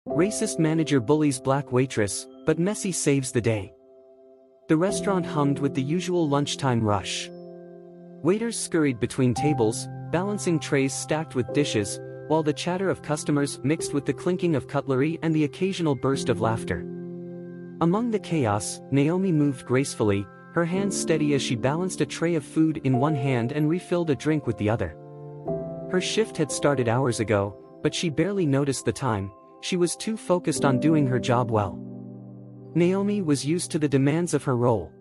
Racist manager bullies black waitress, but Messi saves the day. The restaurant hummed with the usual lunchtime rush. Waiters scurried between tables, balancing trays stacked with dishes, while the chatter of customers mixed with the clinking of cutlery and the occasional burst of laughter. Among the chaos, Naomi moved gracefully, her hands steady as she balanced a tray of food in one hand and refilled a drink with the other. Her shift had started hours ago, but she barely noticed the time. She was too focused on doing her job well. Naomi was used to the demands of her role.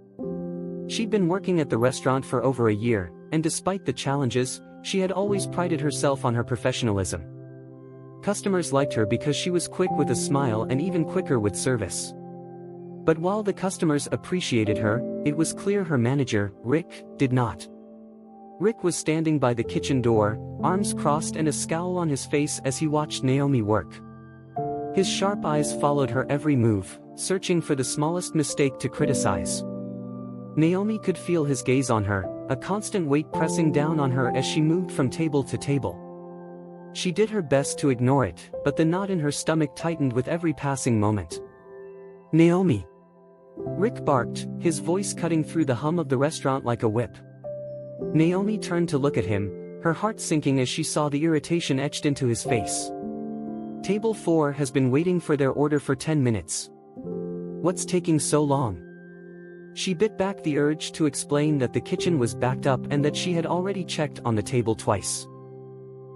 She'd been working at the restaurant for over a year, and despite the challenges, she had always prided herself on her professionalism. Customers liked her because she was quick with a smile and even quicker with service. But while the customers appreciated her, it was clear her manager, Rick, did not. Rick was standing by the kitchen door, arms crossed and a scowl on his face as he watched Naomi work. His sharp eyes followed her every move, searching for the smallest mistake to criticize. Naomi could feel his gaze on her, a constant weight pressing down on her as she moved from table to table. She did her best to ignore it, but the knot in her stomach tightened with every passing moment. "Naomi!" Rick barked, his voice cutting through the hum of the restaurant like a whip. Naomi turned to look at him, her heart sinking as she saw the irritation etched into his face. "Table 4 has been waiting for their order for 10 minutes. What's taking so long?" She bit back the urge to explain that the kitchen was backed up and that she had already checked on the table twice.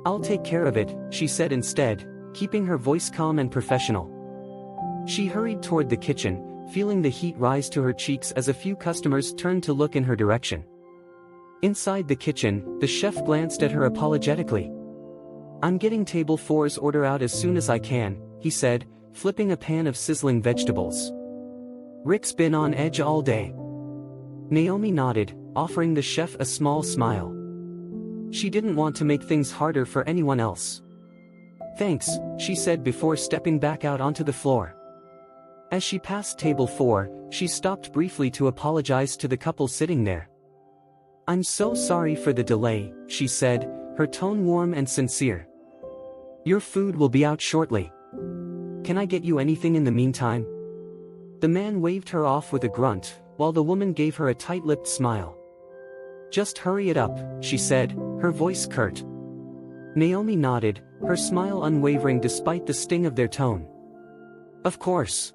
"I'll take care of it," she said instead, keeping her voice calm and professional. She hurried toward the kitchen, feeling the heat rise to her cheeks as a few customers turned to look in her direction. Inside the kitchen, the chef glanced at her apologetically. "I'm getting table 4's order out as soon as I can," he said, flipping a pan of sizzling vegetables. "Rick's been on edge all day." Naomi nodded, offering the chef a small smile. She didn't want to make things harder for anyone else. "Thanks," she said before stepping back out onto the floor. As she passed table 4, she stopped briefly to apologize to the couple sitting there. "I'm so sorry for the delay," she said, her tone warm and sincere. "Your food will be out shortly. Can I get you anything in the meantime?" The man waved her off with a grunt, while the woman gave her a tight-lipped smile. "Just hurry it up," she said, her voice curt. Naomi nodded, her smile unwavering despite the sting of their tone. "Of course.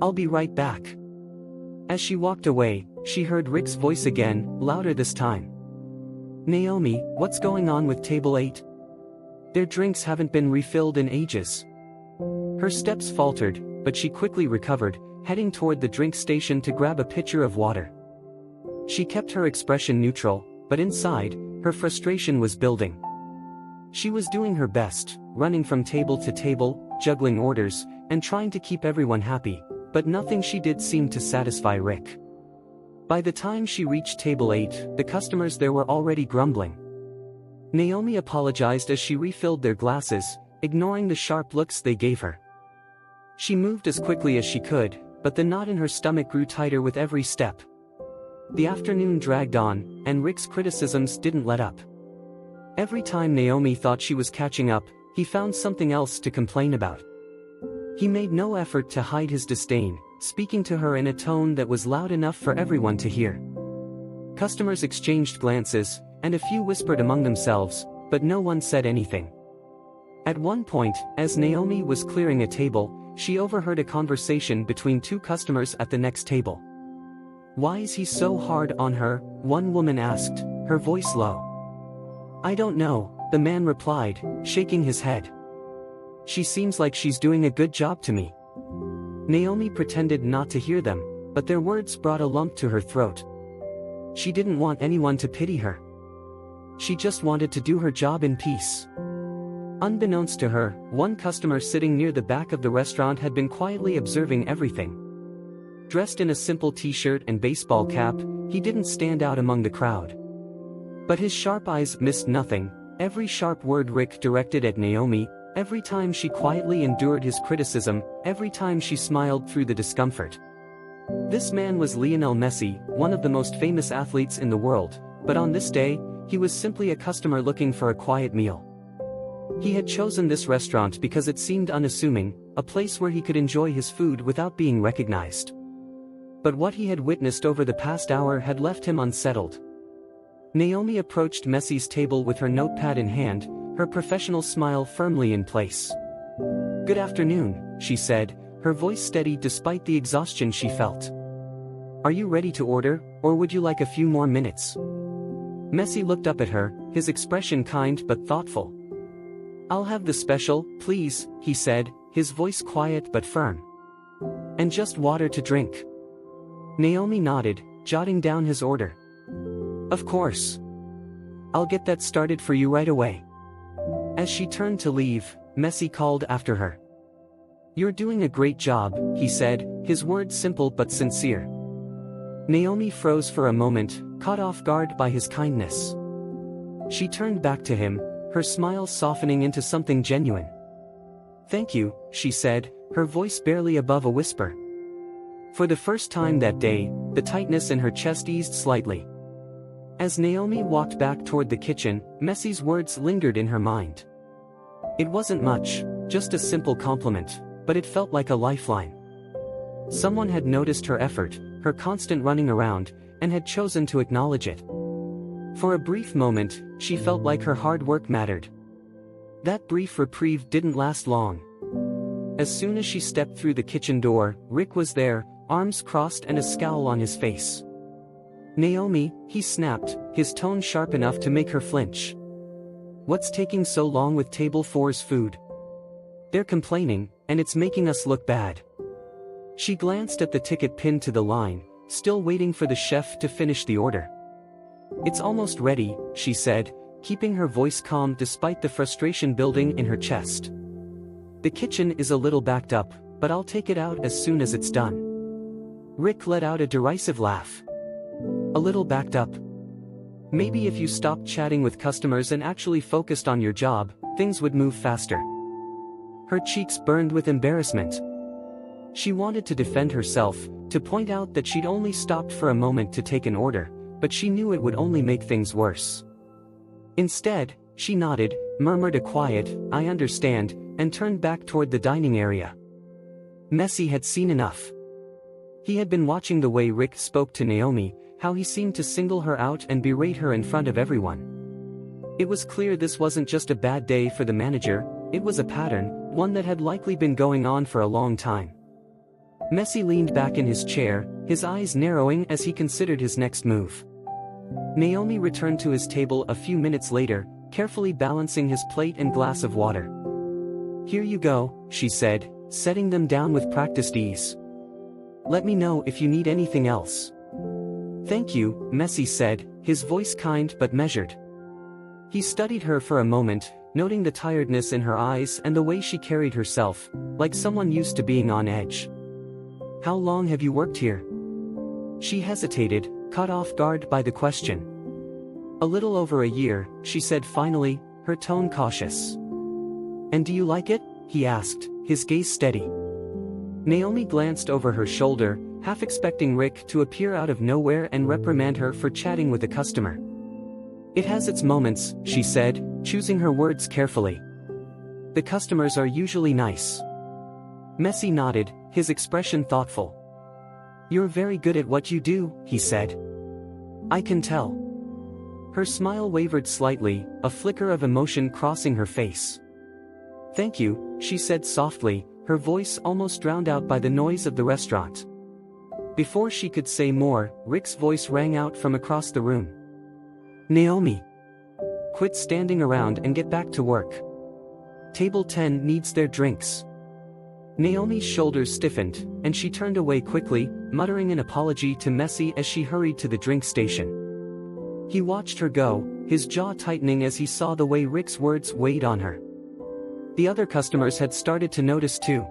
I'll be right back." As she walked away, she heard Rick's voice again, louder this time. "Naomi, what's going on with table 8? Their drinks haven't been refilled in ages." Her steps faltered, but she quickly recovered, heading toward the drink station to grab a pitcher of water. She kept her expression neutral, but inside, her frustration was building. She was doing her best, running from table to table, juggling orders, and trying to keep everyone happy, but nothing she did seemed to satisfy Rick. By the time she reached table 8, the customers there were already grumbling. Naomi apologized as she refilled their glasses, ignoring the sharp looks they gave her. She moved as quickly as she could, but the knot in her stomach grew tighter with every step. The afternoon dragged on, and Rick's criticisms didn't let up. Every time Naomi thought she was catching up, he found something else to complain about. He made no effort to hide his disdain, speaking to her in a tone that was loud enough for everyone to hear. Customers exchanged glances, and a few whispered among themselves, but no one said anything. At one point, as Naomi was clearing a table, she overheard a conversation between two customers at the next table. "Why is he so hard on her?" one woman asked, her voice low. "I don't know," the man replied, shaking his head. "She seems like she's doing a good job to me." Naomi pretended not to hear them, but their words brought a lump to her throat. She didn't want anyone to pity her. She just wanted to do her job in peace. Unbeknownst to her, one customer sitting near the back of the restaurant had been quietly observing everything. Dressed in a simple t-shirt and baseball cap, he didn't stand out among the crowd. But his sharp eyes missed nothing, every sharp word Rick directed at Naomi, every time she quietly endured his criticism, every time she smiled through the discomfort. This man was Lionel Messi, one of the most famous athletes in the world, but on this day, he was simply a customer looking for a quiet meal. He had chosen this restaurant because it seemed unassuming, a place where he could enjoy his food without being recognized. But what he had witnessed over the past hour had left him unsettled. Naomi approached Messi's table with her notepad in hand, her professional smile firmly in place. "Good afternoon," she said, her voice steady despite the exhaustion she felt. "Are you ready to order, or would you like a few more minutes?" Messi looked up at her, his expression kind but thoughtful. "I'll have the special, please," he said, his voice quiet but firm. "And just water to drink." Naomi nodded, jotting down his order. "Of course. I'll get that started for you right away." As she turned to leave, Messi called after her. "You're doing a great job," he said, his words simple but sincere. Naomi froze for a moment, caught off guard by his kindness. She turned back to him, her smile softening into something genuine. "Thank you," she said, her voice barely above a whisper. For the first time that day, the tightness in her chest eased slightly. As Naomi walked back toward the kitchen, Messi's words lingered in her mind. It wasn't much, just a simple compliment, but it felt like a lifeline. Someone had noticed her effort, her constant running around, and had chosen to acknowledge it. For a brief moment, she felt like her hard work mattered. That brief reprieve didn't last long. As soon as she stepped through the kitchen door, Rick was there, arms crossed and a scowl on his face. "Naomi," he snapped, his tone sharp enough to make her flinch. "What's taking so long with Table 4's food? They're complaining, and it's making us look bad." She glanced at the ticket pinned to the line, still waiting for the chef to finish the order. "It's almost ready," she said, keeping her voice calm despite the frustration building in her chest. "The kitchen is a little backed up, but I'll take it out as soon as it's done." Rick let out a derisive laugh. "A little backed up? Maybe if you stopped chatting with customers and actually focused on your job, things would move faster." Her cheeks burned with embarrassment. She wanted to defend herself, to point out that she'd only stopped for a moment to take an order, but she knew it would only make things worse. Instead, she nodded, murmured a quiet, "I understand," and turned back toward the dining area. Messi had seen enough. He had been watching the way Rick spoke to Naomi, how he seemed to single her out and berate her in front of everyone. It was clear this wasn't just a bad day for the manager, it was a pattern, one that had likely been going on for a long time. Messi leaned back in his chair, his eyes narrowing as he considered his next move. Naomi returned to his table a few minutes later, carefully balancing his plate and glass of water. "Here you go," she said, setting them down with practiced ease. "Let me know if you need anything else." "Thank you," Messi said, his voice kind but measured. He studied her for a moment, noting the tiredness in her eyes and the way she carried herself, like someone used to being on edge. "How long have you worked here?" She hesitated, caught off guard by the question. "A little over a year," she said finally, her tone cautious. "And do you like it?" he asked, his gaze steady. Naomi glanced over her shoulder, half expecting Rick to appear out of nowhere and reprimand her for chatting with a customer. "It has its moments," she said, choosing her words carefully. "The customers are usually nice." Messi nodded, his expression thoughtful. "You're very good at what you do," he said. "I can tell." Her smile wavered slightly, a flicker of emotion crossing her face. "Thank you," she said softly, her voice almost drowned out by the noise of the restaurant. Before she could say more, Rick's voice rang out from across the room. "Naomi! Quit standing around and get back to work. Table 10 needs their drinks." Naomi's shoulders stiffened, and she turned away quickly, muttering an apology to Messi as she hurried to the drink station. He watched her go, his jaw tightening as he saw the way Rick's words weighed on her. The other customers had started to notice too.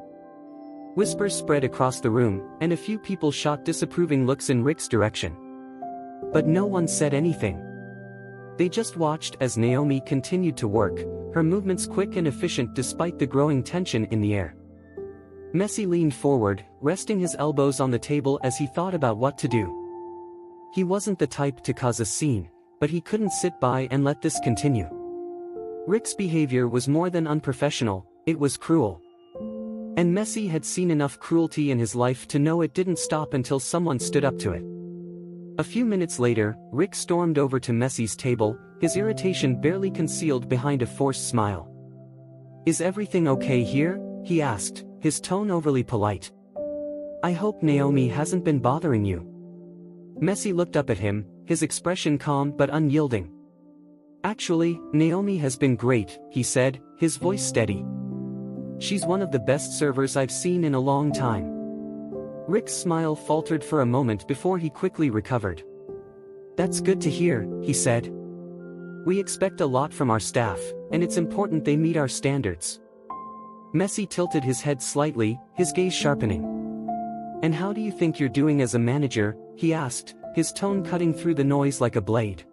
Whispers spread across the room, and a few people shot disapproving looks in Rick's direction. But no one said anything. They just watched as Naomi continued to work, her movements quick and efficient despite the growing tension in the air. Messi leaned forward, resting his elbows on the table as he thought about what to do. He wasn't the type to cause a scene, but he couldn't sit by and let this continue. Rick's behavior was more than unprofessional, it was cruel. And Messi had seen enough cruelty in his life to know it didn't stop until someone stood up to it. A few minutes later, Rick stormed over to Messi's table, his irritation barely concealed behind a forced smile. "Is everything okay here?" he asked, his tone overly polite. "I hope Naomi hasn't been bothering you." Messi looked up at him, his expression calm but unyielding. "Actually, Naomi has been great," he said, his voice steady. "She's one of the best servers I've seen in a long time." Rick's smile faltered for a moment before he quickly recovered. "That's good to hear," he said. "We expect a lot from our staff, and it's important they meet our standards." Messi tilted his head slightly, his gaze sharpening. "And how do you think you're doing as a manager?" he asked, his tone cutting through the noise like a blade.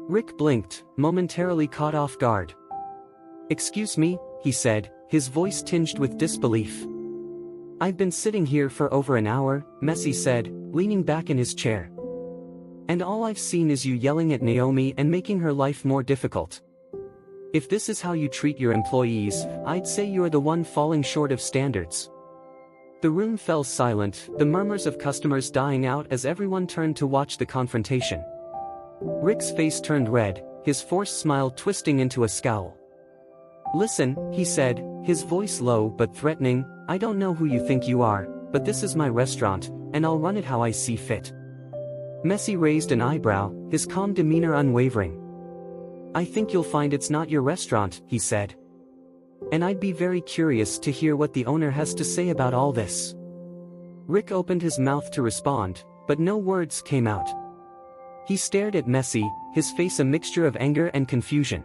Rick blinked, momentarily caught off guard. "Excuse me," he said, his voice tinged with disbelief. "I've been sitting here for over an hour," Messi said, leaning back in his chair. "And all I've seen is you yelling at Naomi and making her life more difficult. If this is how you treat your employees, I'd say you're the one falling short of standards." The room fell silent, the murmurs of customers dying out as everyone turned to watch the confrontation. Rick's face turned red, his forced smile twisting into a scowl. "Listen," he said, his voice low but threatening, "I don't know who you think you are, but this is my restaurant, and I'll run it how I see fit." Messi raised an eyebrow, his calm demeanor unwavering. "I think you'll find it's not your restaurant," he said. "And I'd be very curious to hear what the owner has to say about all this." Rick opened his mouth to respond, but no words came out. He stared at Messi, his face a mixture of anger and confusion.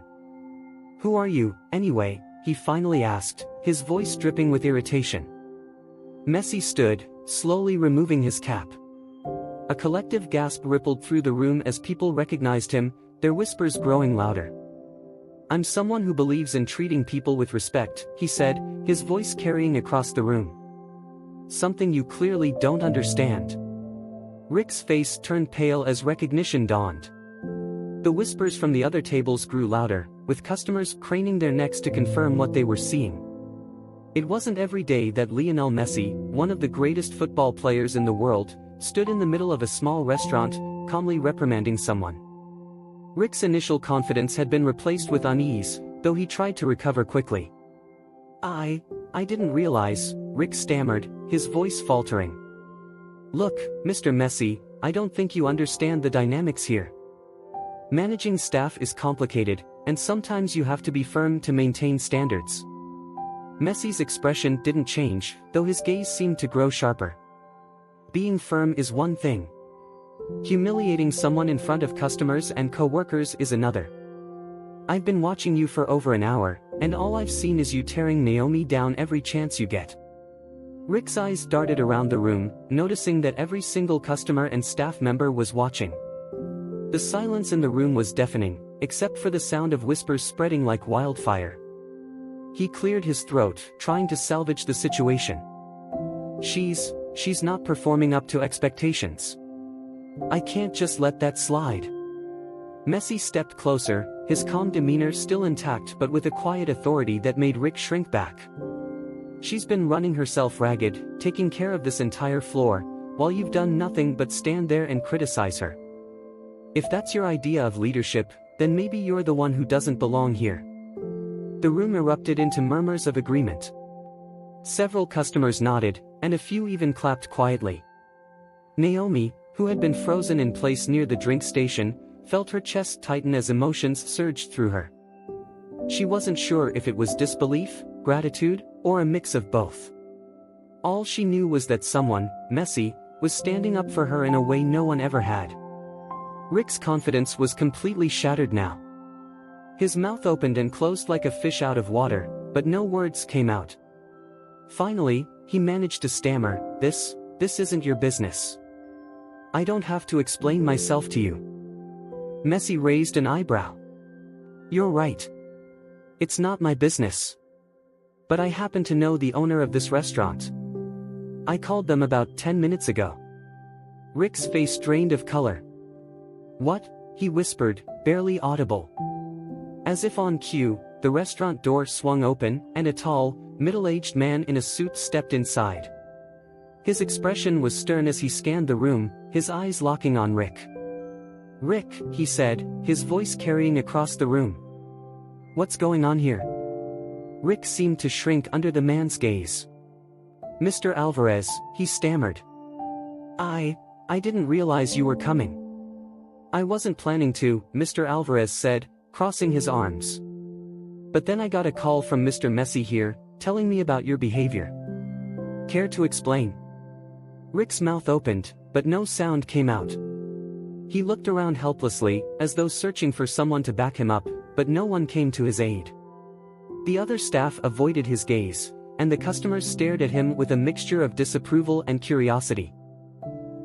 "Who are you, anyway?" he finally asked, his voice dripping with irritation. Messi stood, slowly removing his cap. A collective gasp rippled through the room as people recognized him, their whispers growing louder. "I'm someone who believes in treating people with respect," he said, his voice carrying across the room. "Something you clearly don't understand." Rick's face turned pale as recognition dawned. The whispers from the other tables grew louder, with customers craning their necks to confirm what they were seeing. It wasn't every day that Lionel Messi, one of the greatest football players in the world, stood in the middle of a small restaurant, calmly reprimanding someone. Rick's initial confidence had been replaced with unease, though he tried to recover quickly. I didn't realize," Rick stammered, his voice faltering. "Look, Mr. Messi, I don't think you understand the dynamics here. Managing staff is complicated, and sometimes you have to be firm to maintain standards." Messi's expression didn't change, though his gaze seemed to grow sharper. "Being firm is one thing. Humiliating someone in front of customers and co-workers is another. I've been watching you for over an hour, and all I've seen is you tearing Naomi down every chance you get." Rick's eyes darted around the room, noticing that every single customer and staff member was watching. The silence in the room was deafening, except for the sound of whispers spreading like wildfire. He cleared his throat, trying to salvage the situation. She's not performing up to expectations. I can't just let that slide." Messi stepped closer, his calm demeanor still intact but with a quiet authority that made Rick shrink back. "She's been running herself ragged, taking care of this entire floor, while you've done nothing but stand there and criticize her. If that's your idea of leadership, then maybe you're the one who doesn't belong here." The room erupted into murmurs of agreement. Several customers nodded, and a few even clapped quietly. Naomi, who had been frozen in place near the drink station, felt her chest tighten as emotions surged through her. She wasn't sure if it was disbelief, gratitude, or a mix of both. All she knew was that someone, Messi, was standing up for her in a way no one ever had. Rick's confidence was completely shattered now. His mouth opened and closed like a fish out of water, but no words came out. Finally, he managed to stammer, This isn't your business. I don't have to explain myself to you." Messi raised an eyebrow. "You're right. It's not my business. But I happen to know the owner of this restaurant. I called them about 10 minutes ago." Rick's face drained of color. "What?" he whispered, barely audible. As if on cue, the restaurant door swung open, and a tall, middle-aged man in a suit stepped inside. His expression was stern as he scanned the room, his eyes locking on Rick. "Rick," he said, his voice carrying across the room. "What's going on here?" Rick seemed to shrink under the man's gaze. "Mr. Alvarez," he stammered. I didn't realize you were coming." "I wasn't planning to," Mr. Alvarez said, crossing his arms. "But then I got a call from Mr. Messi here, telling me about your behavior. Care to explain?" Rick's mouth opened, but no sound came out. He looked around helplessly, as though searching for someone to back him up, but no one came to his aid. The other staff avoided his gaze, and the customers stared at him with a mixture of disapproval and curiosity.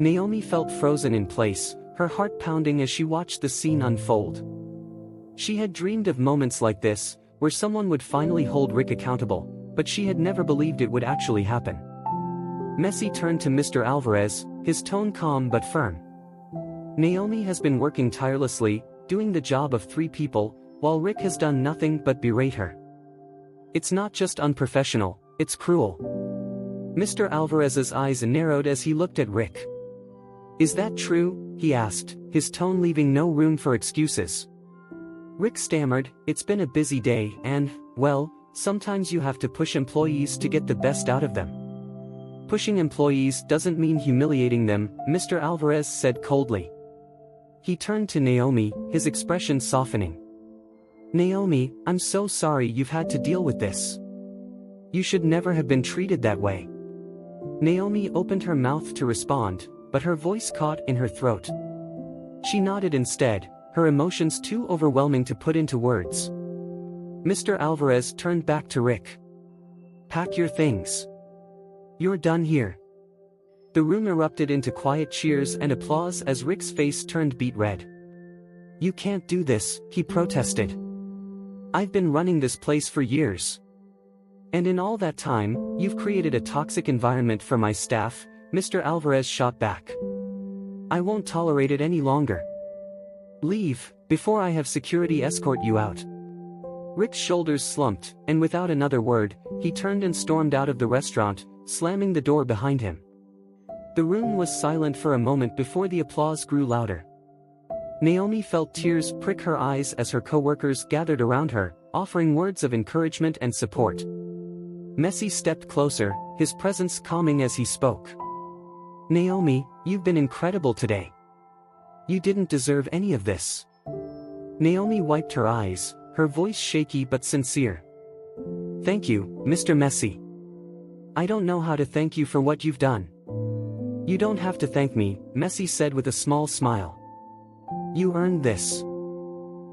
Naomi felt frozen in place, her heart pounding as she watched the scene unfold. She had dreamed of moments like this, where someone would finally hold Rick accountable, but she had never believed it would actually happen. Messi turned to Mr. Alvarez, his tone calm but firm. "Naomi has been working tirelessly, doing the job of 3 people, while Rick has done nothing but berate her. It's not just unprofessional, it's cruel." Mr. Alvarez's eyes narrowed as he looked at Rick. "Is that true?" he asked, his tone leaving no room for excuses. Rick stammered, "It's been a busy day and, well, sometimes you have to push employees to get the best out of them." "Pushing employees doesn't mean humiliating them," Mr. Alvarez said coldly. He turned to Naomi, his expression softening. "Naomi, I'm so sorry you've had to deal with this. You should never have been treated that way." Naomi opened her mouth to respond, but her voice caught in her throat. She nodded instead, her emotions too overwhelming to put into words. Mr. Alvarez turned back to Rick. "Pack your things. You're done here." The room erupted into quiet cheers and applause as Rick's face turned beet red. "You can't do this," he protested. "I've been running this place for years. And in all that time, you've created a toxic environment for my staff," Mr. Alvarez shot back. "I won't tolerate it any longer. Leave, before I have security escort you out." Rick's shoulders slumped, and without another word, he turned and stormed out of the restaurant, slamming the door behind him. The room was silent for a moment before the applause grew louder. Naomi felt tears prick her eyes as her co-workers gathered around her, offering words of encouragement and support. Messi stepped closer, his presence calming as he spoke. "Naomi, you've been incredible today. You didn't deserve any of this." Naomi wiped her eyes, her voice shaky but sincere. "Thank you, Mr. Messi. I don't know how to thank you for what you've done." "You don't have to thank me," Messi said with a small smile. "You earned this.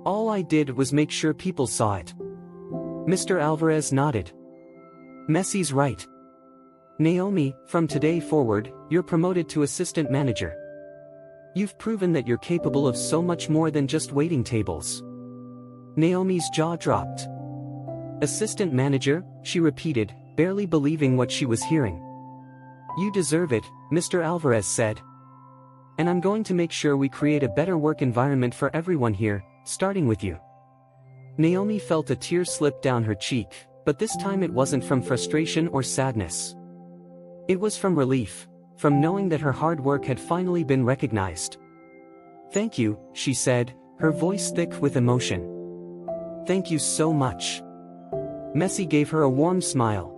All I did was make sure people saw it." Mr. Alvarez nodded. "Messi's right. Naomi, from today forward, you're promoted to assistant manager. You've proven that you're capable of so much more than just waiting tables." Naomi's jaw dropped. "Assistant manager?" she repeated, barely believing what she was hearing. "You deserve it," Mr. Alvarez said. "And I'm going to make sure we create a better work environment for everyone here, starting with you." Naomi felt a tear slip down her cheek, but this time it wasn't from frustration or sadness. It was from relief, from knowing that her hard work had finally been recognized. "Thank you," she said, her voice thick with emotion. "Thank you so much." Messi gave her a warm smile.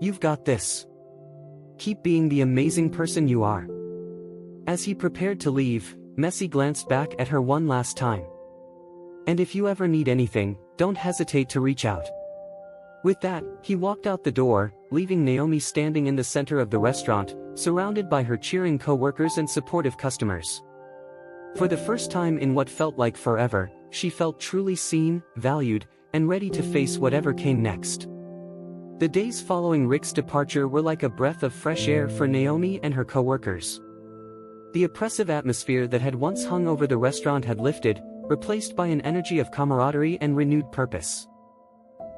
"You've got this. Keep being the amazing person you are." As he prepared to leave, Messi glanced back at her one last time. "And if you ever need anything, don't hesitate to reach out." With that, he walked out the door, leaving Naomi standing in the center of the restaurant, surrounded by her cheering co-workers and supportive customers. For the first time in what felt like forever, she felt truly seen, valued, and ready to face whatever came next. The days following Rick's departure were like a breath of fresh air for Naomi and her co-workers. The oppressive atmosphere that had once hung over the restaurant had lifted, replaced by an energy of camaraderie and renewed purpose.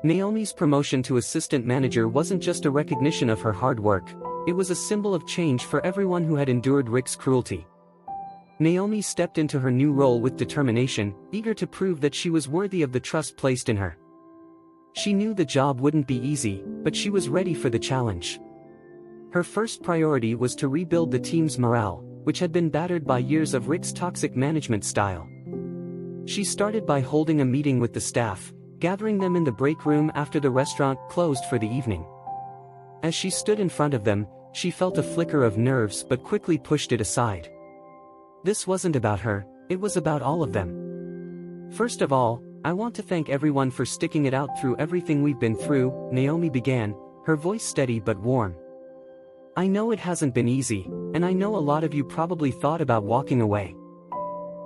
Naomi's promotion to assistant manager wasn't just a recognition of her hard work, it was a symbol of change for everyone who had endured Rick's cruelty. Naomi stepped into her new role with determination, eager to prove that she was worthy of the trust placed in her. She knew the job wouldn't be easy, but she was ready for the challenge. Her first priority was to rebuild the team's morale, which had been battered by years of Rick's toxic management style. She started by holding a meeting with the staff, gathering them in the break room after the restaurant closed for the evening. As she stood in front of them, she felt a flicker of nerves but quickly pushed it aside. This wasn't about her, it was about all of them. "First of all, I want to thank everyone for sticking it out through everything we've been through," Naomi began, her voice steady but warm. "I know it hasn't been easy, and I know a lot of you probably thought about walking away.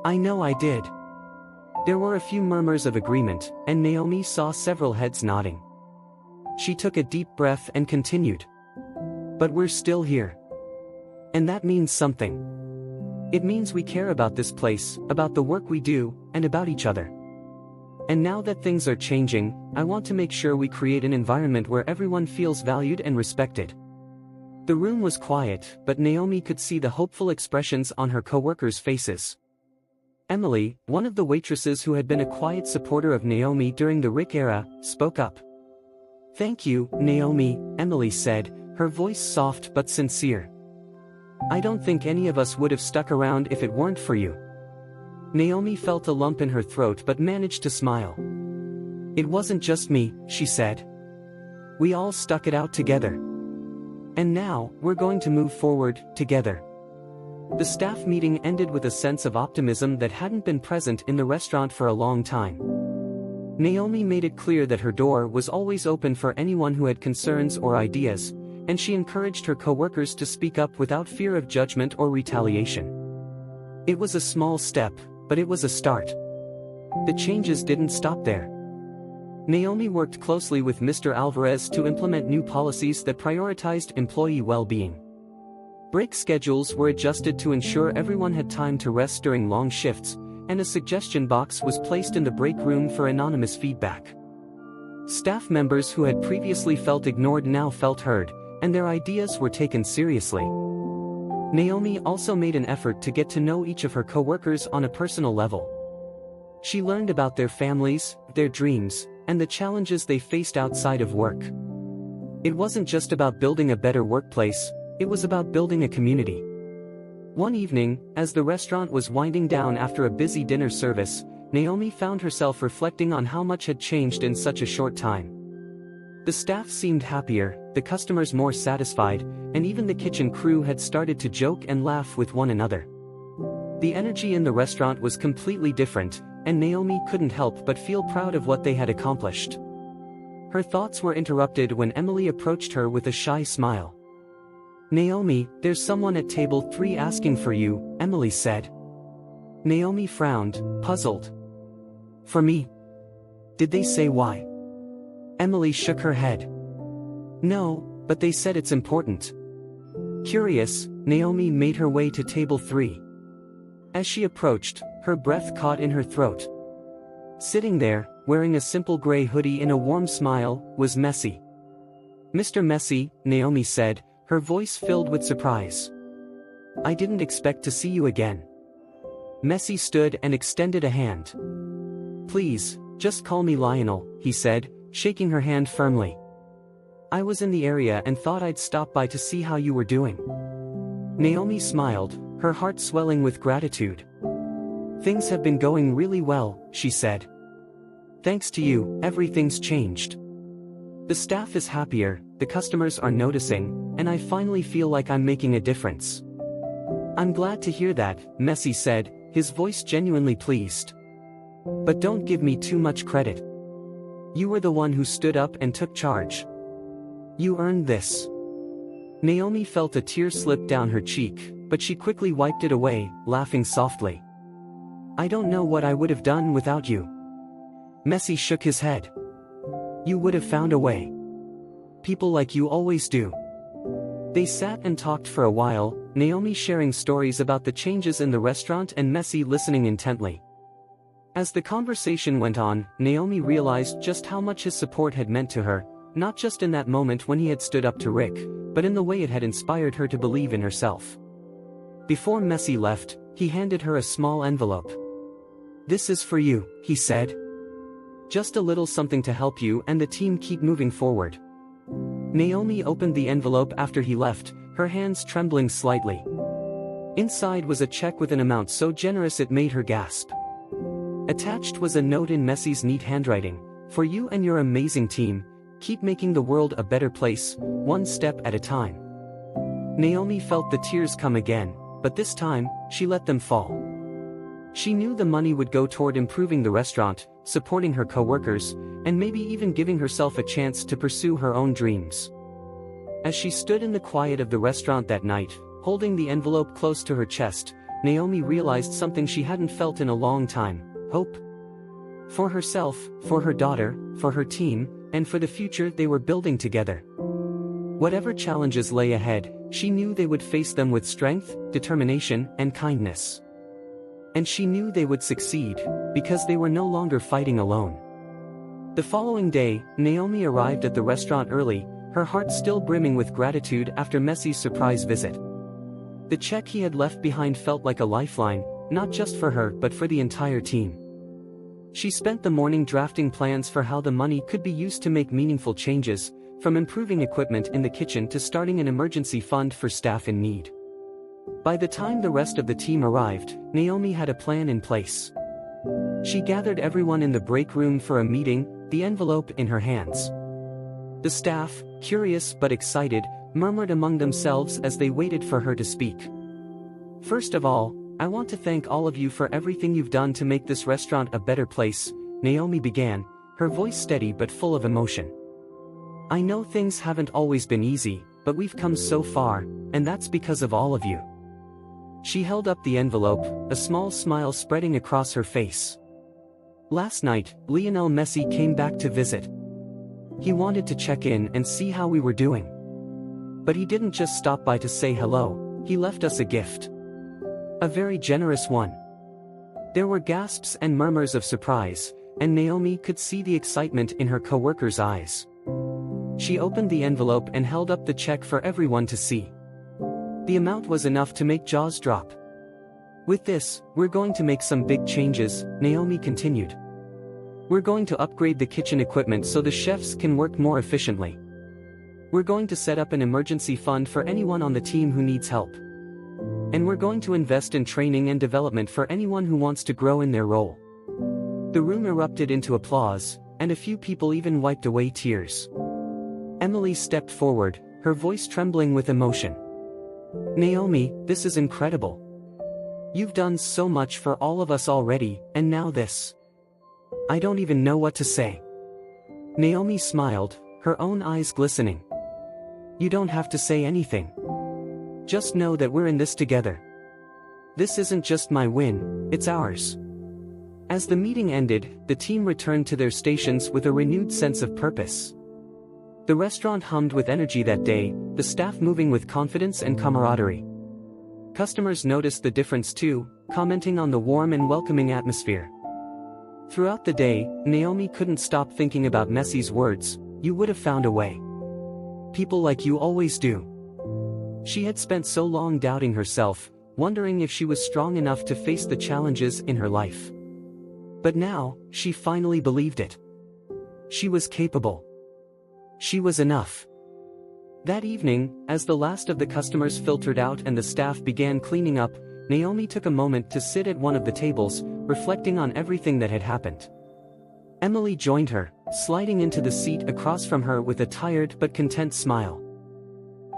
I know I did." There were a few murmurs of agreement, and Naomi saw several heads nodding. She took a deep breath and continued. "But we're still here. And that means something. It means we care about this place, about the work we do, and about each other. And now that things are changing, I want to make sure we create an environment where everyone feels valued and respected." The room was quiet, but Naomi could see the hopeful expressions on her coworkers' faces. Emily, one of the waitresses who had been a quiet supporter of Naomi during the Rick era, spoke up. "Thank you, Naomi," Emily said, her voice soft but sincere. "I don't think any of us would have stuck around if it weren't for you." Naomi felt a lump in her throat but managed to smile. "It wasn't just me," she said. "We all stuck it out together. And now, we're going to move forward, together." The staff meeting ended with a sense of optimism that hadn't been present in the restaurant for a long time. Naomi made it clear that her door was always open for anyone who had concerns or ideas, and she encouraged her coworkers to speak up without fear of judgment or retaliation. It was a small step, but it was a start. The changes didn't stop there. Naomi worked closely with Mr. Alvarez to implement new policies that prioritized employee well-being. Break schedules were adjusted to ensure everyone had time to rest during long shifts, and a suggestion box was placed in the break room for anonymous feedback. Staff members who had previously felt ignored now felt heard, and their ideas were taken seriously. Naomi also made an effort to get to know each of her coworkers on a personal level. She learned about their families, their dreams, and the challenges they faced outside of work. It wasn't just about building a better workplace, it was about building a community. One evening, as the restaurant was winding down after a busy dinner service, Naomi found herself reflecting on how much had changed in such a short time. The staff seemed happier, the customers more satisfied, and even the kitchen crew had started to joke and laugh with one another. The energy in the restaurant was completely different, and Naomi couldn't help but feel proud of what they had accomplished. Her thoughts were interrupted when Emily approached her with a shy smile. "Naomi, there's someone at table 3 asking for you," Emily said. Naomi frowned, puzzled. "For me? Did they say why?" Emily shook her head. "No, but they said it's important." Curious, Naomi made her way to table 3. As she approached, her breath caught in her throat. Sitting there, wearing a simple gray hoodie and a warm smile, was Messi. "Mr. Messi," Naomi said, her voice filled with surprise. "I didn't expect to see you again." Messi stood and extended a hand. "Please, just call me Lionel," he said, shaking her hand firmly. "I was in the area and thought I'd stop by to see how you were doing." Naomi smiled, her heart swelling with gratitude. "Things have been going really well," she said. "Thanks to you, everything's changed. The staff is happier, the customers are noticing, and I finally feel like I'm making a difference." "I'm glad to hear that," Messi said, his voice genuinely pleased. "But don't give me too much credit. You were the one who stood up and took charge. You earned this." Naomi felt a tear slip down her cheek, but she quickly wiped it away, laughing softly. "I don't know what I would have done without you." Messi shook his head. "You would have found a way. People like you always do." They sat and talked for a while, Naomi sharing stories about the changes in the restaurant and Messi listening intently. As the conversation went on, Naomi realized just how much his support had meant to her, not just in that moment when he had stood up to Rick, but in the way it had inspired her to believe in herself. Before Messi left, he handed her a small envelope. "This is for you," he said. Just a little something to help you and the team keep moving forward." Naomi opened the envelope after he left, her hands trembling slightly. Inside was a check with an amount so generous it made her gasp. Attached was a note in Messi's neat handwriting: "For you and your amazing team, keep making the world a better place, one step at a time." Naomi felt the tears come again, but this time, she let them fall. She knew the money would go toward improving the restaurant, supporting her co-workers, and maybe even giving herself a chance to pursue her own dreams. As she stood in the quiet of the restaurant that night, holding the envelope close to her chest, Naomi realized something she hadn't felt in a long time: hope. For herself, for her daughter, for her team, and for the future they were building together. Whatever challenges lay ahead, she knew they would face them with strength, determination, and kindness. And she knew they would succeed, because they were no longer fighting alone. The following day, Naomi arrived at the restaurant early, her heart still brimming with gratitude after Messi's surprise visit. The check he had left behind felt like a lifeline, not just for her but for the entire team. She spent the morning drafting plans for how the money could be used to make meaningful changes, from improving equipment in the kitchen to starting an emergency fund for staff in need. By the time the rest of the team arrived, Naomi had a plan in place. She gathered everyone in the break room for a meeting, the envelope in her hands. The staff, curious but excited, murmured among themselves as they waited for her to speak. "First of all, I want to thank all of you for everything you've done to make this restaurant a better place," Naomi began, her voice steady but full of emotion. "I know things haven't always been easy, but we've come so far, and that's because of all of you." She held up the envelope, a small smile spreading across her face. "Last night, Lionel Messi came back to visit. He wanted to check in and see how we were doing. But he didn't just stop by to say hello, he left us a gift. A very generous one." There were gasps and murmurs of surprise, and Naomi could see the excitement in her co-workers' eyes. She opened the envelope and held up the check for everyone to see. The amount was enough to make jaws drop. "With this, we're going to make some big changes," Naomi continued. "We're going to upgrade the kitchen equipment so the chefs can work more efficiently. We're going to set up an emergency fund for anyone on the team who needs help. And we're going to invest in training and development for anyone who wants to grow in their role." The room erupted into applause, and a few people even wiped away tears. Emily stepped forward, her voice trembling with emotion. "Naomi, this is incredible. You've done so much for all of us already, and now this. I don't even know what to say." Naomi smiled, her own eyes glistening. "You don't have to say anything. Just know that we're in this together. This isn't just my win, it's ours." As the meeting ended, the team returned to their stations with a renewed sense of purpose. The restaurant hummed with energy that day, the staff moving with confidence and camaraderie. Customers noticed the difference too, commenting on the warm and welcoming atmosphere. Throughout the day, Naomi couldn't stop thinking about Messi's words: "You would have found a way. People like you always do." She had spent so long doubting herself, wondering if she was strong enough to face the challenges in her life. But now, she finally believed it. She was capable. She was enough. That evening, as the last of the customers filtered out and the staff began cleaning up, Naomi took a moment to sit at one of the tables, reflecting on everything that had happened. Emily joined her, sliding into the seat across from her with a tired but content smile.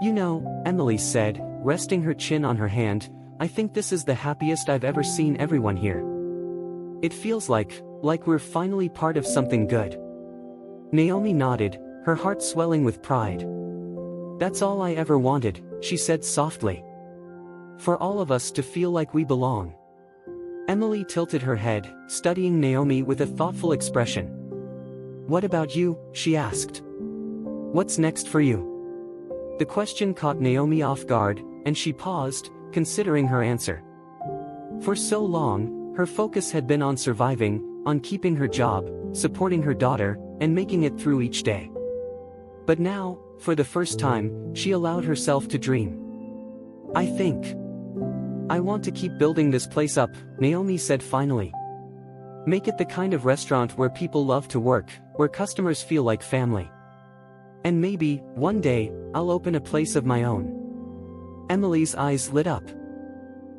"You know," Emily said, resting her chin on her hand, "I think this is the happiest I've ever seen everyone here. It feels like we're finally part of something good." Naomi nodded, her heart swelling with pride. "That's all I ever wanted," she said softly. "For all of us to feel like we belong." Emily tilted her head, studying Naomi with a thoughtful expression. "What about you?" she asked. "What's next for you?" The question caught Naomi off guard, and she paused, considering her answer. For so long, her focus had been on surviving, on keeping her job, supporting her daughter, and making it through each day. But now, for the first time, she allowed herself to dream. "I think I want to keep building this place up," Naomi said finally. Make it the kind of restaurant where people love to work, where customers feel like family. And maybe, one day, I'll open a place of my own." Emily's eyes lit up.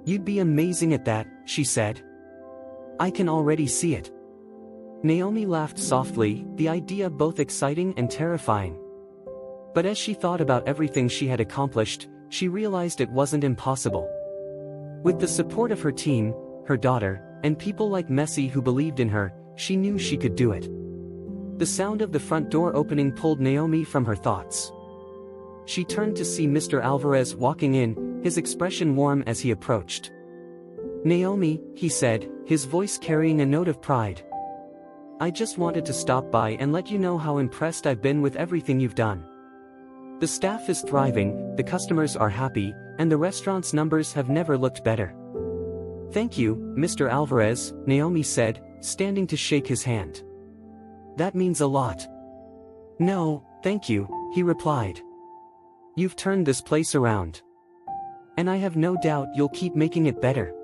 "You'd be amazing at that," she said. "I can already see it." Naomi laughed softly, the idea both exciting and terrifying. But as she thought about everything she had accomplished, she realized it wasn't impossible. With the support of her team, her daughter, and people like Messi who believed in her, she knew she could do it. The sound of the front door opening pulled Naomi from her thoughts. She turned to see Mr. Alvarez walking in, his expression warm as he approached. "Naomi," he said, his voice carrying a note of pride. "I just wanted to stop by and let you know how impressed I've been with everything you've done. The staff is thriving, the customers are happy, and the restaurant's numbers have never looked better." "Thank you, Mr. Alvarez," Naomi said, standing to shake his hand. "That means a lot." "No, thank you," he replied. "You've turned this place around. And I have no doubt you'll keep making it better."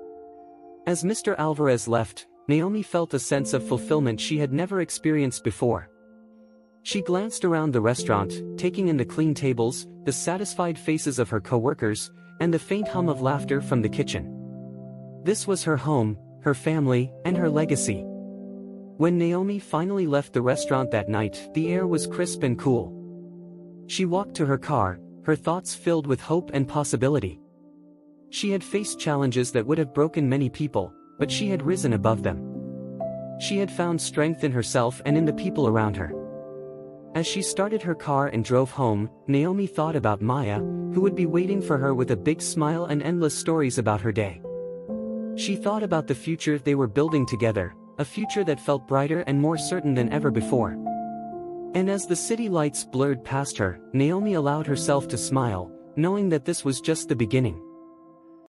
As Mr. Alvarez left, Naomi felt a sense of fulfillment she had never experienced before. She glanced around the restaurant, taking in the clean tables, the satisfied faces of her coworkers, and the faint hum of laughter from the kitchen. This was her home, her family, and her legacy. When Naomi finally left the restaurant that night, the air was crisp and cool. She walked to her car, her thoughts filled with hope and possibility. She had faced challenges that would have broken many people, but she had risen above them. She had found strength in herself and in the people around her. As she started her car and drove home, Naomi thought about Maya, who would be waiting for her with a big smile and endless stories about her day. She thought about the future they were building together, a future that felt brighter and more certain than ever before. And as the city lights blurred past her, Naomi allowed herself to smile, knowing that this was just the beginning.